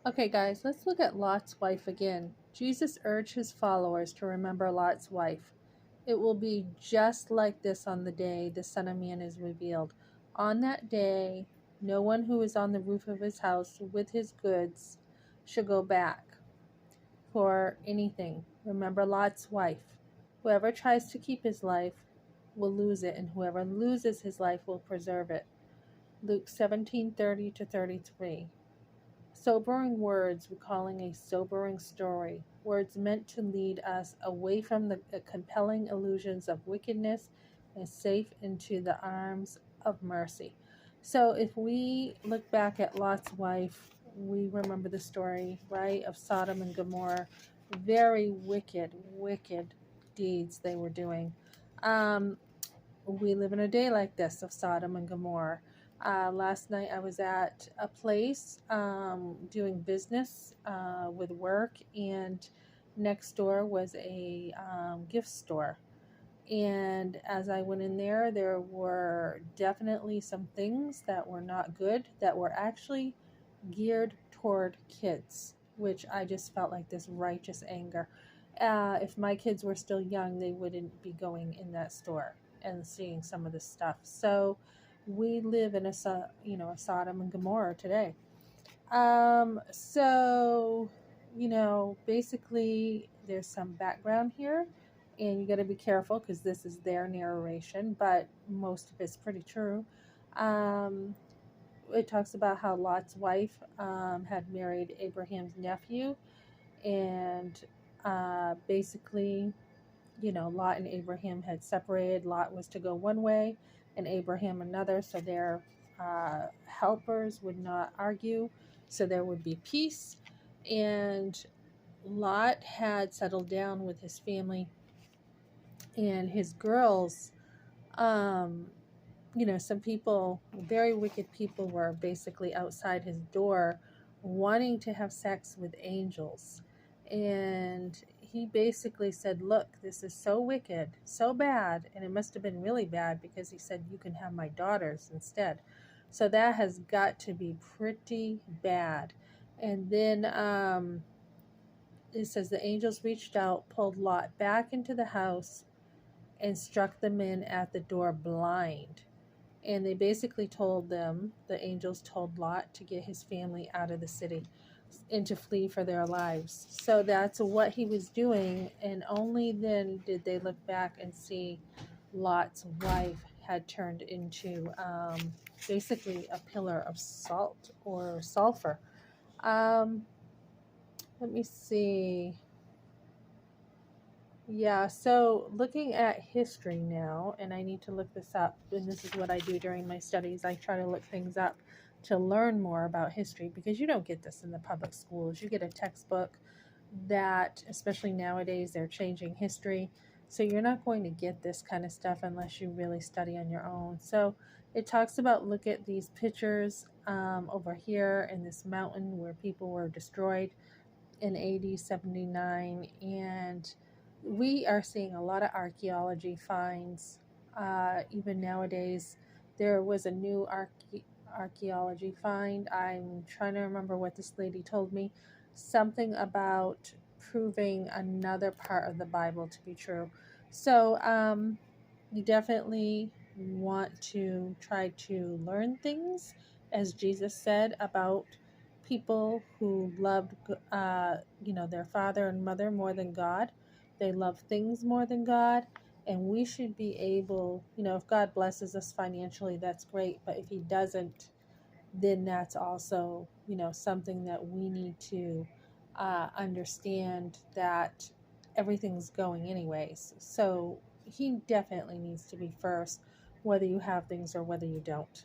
Okay, guys, let's look at Lot's wife again. Jesus urged his followers to remember Lot's wife. It will be just like this on the day the Son of Man is revealed. On that day, no one who is on the roof of his house with his goods should go back for anything. Remember Lot's wife. Whoever tries to keep his life will lose it, and whoever loses his life will preserve it. Luke 17:30 to 33. Sobering words recalling a sobering story. Words meant to lead us away from the compelling illusions of wickedness and safe into the arms of mercy. So if we look back at Lot's wife, we remember the story, right, of Sodom and Gomorrah. Very wicked, wicked deeds they were doing. We live in a day like this of Sodom and Gomorrah. Last night I was at a place doing business with work, and next door was a gift store. And as I went in there, there were definitely some things that were not good that were actually geared toward kids, which I just felt like this righteous anger. If my kids were still young, they wouldn't be going in that store and seeing some of this stuff. So we live in a Sodom and Gomorrah today. So basically there's some background here, and you got to be careful because this is their narration, but most of it's pretty true. Um, it talks about how Lot's wife had married Abraham's nephew, and basically, Lot and Abraham had separated. Lot was to go one way, and Abraham another, so their helpers would not argue, so there would be peace. And Lot had settled down with his family and his girls. Um, some people, very wicked people, were basically outside his door wanting to have sex with angels. And he basically said, look, this is so wicked, so bad. And it must have been really bad because he said, you can have my daughters instead. So that has got to be pretty bad. And then it says the angels reached out, pulled Lot back into the house, and struck the men at the door blind. And they basically told them, the angels told Lot to get his family out of the city and to flee for their lives. So that's what he was doing. And only then did they look back and see Lot's wife had turned into basically a pillar of salt or sulfur. Let me see. Yeah, so looking at history now, and I need to look this up, and this is what I do during my studies. I try to look things up to learn more about history because you don't get this in the public schools. You get a textbook that, especially nowadays, they're changing history. So you're not going to get this kind of stuff unless you really study on your own. So it talks about, look at these pictures over here in this mountain where people were destroyed in AD 79, and we are seeing a lot of archaeology finds. Even nowadays, there was a new archaeology find. I'm trying to remember what this lady told me. Something about proving another part of the Bible to be true. So you definitely want to try to learn things, as Jesus said, about people who loved, their father and mother more than God. They love things more than God. And we should be able, if God blesses us financially, that's great. But if He doesn't, then that's also, something that we need to understand that everything's going anyways. So He definitely needs to be first, whether you have things or whether you don't.